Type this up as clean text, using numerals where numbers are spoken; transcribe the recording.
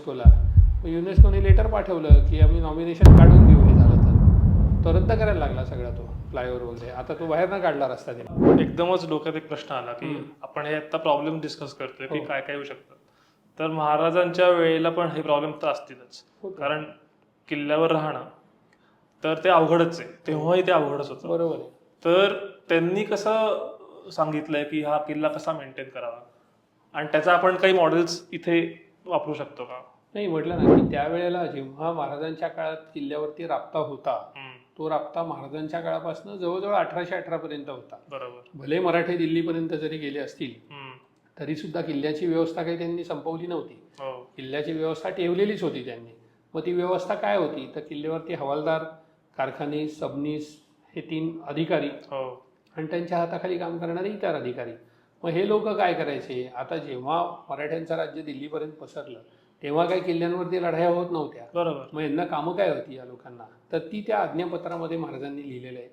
युनेस्कोला. मग युनेस्कोने लेटर पाठवलं की आम्ही नॉमिनेशन काढून घेऊ हे झालं तर. तो रद्द करायला लागला सगळा तो फ्लायओव्हर वगैरे. आता तो बाहेर न काढला रस्ता त्याने. एकदमच डोक्यात एक प्रश्न आला की आपण हे आता प्रॉब्लेम डिस्कस करतोय की हो. काय काय येऊ शकतं. तर महाराजांच्या वेळेला पण हे प्रॉब्लेम तर असतीलच. होतं. कारण किल्ल्यावर राहणं तर ते अवघडच आहे. तेव्हाही ते अवघडच होतं. बरोबर आहे. तर त्यांनी कसं सांगितलंय की हा किल्ला कसा मेंटेन करावा आणि त्याचा आपण काही मॉडेल्स इथे वापरू शकतो का? नाही, म्हटलं ना की त्यावेळेला जेव्हा महाराजांच्या काळात किल्ल्यावरती राबता होता, तो राबता महाराजांच्या काळापासून जवळजवळ 1818 पर्यंत होता. बरोबर. भले मराठे दिल्लीपर्यंत जरी गेले असतील तरी सुद्धा किल्ल्याची व्यवस्था काही त्यांनी संपवली नव्हती. हो. किल्ल्याची व्यवस्था ठेवलेलीच होती त्यांनी. मग ती व्यवस्था काय होती तर किल्ल्यावरती हवालदार, कारखानीस, सबनीस हे 3 अधिकारी हो. आणि त्यांच्या हाताखाली काम करणारे इतर अधिकारी. मग हे लोक काय करायचे, आता जेव्हा मराठ्यांचं राज्य दिल्लीपर्यंत पसरलं तेव्हा काही किल्ल्यांवरती लढाया होत नव्हत्या. बरोबर. मग यांना कामं काय होती या लोकांना, तर ती त्या आज्ञापत्रामध्ये महाराजांनी लिहिलेलं आहे.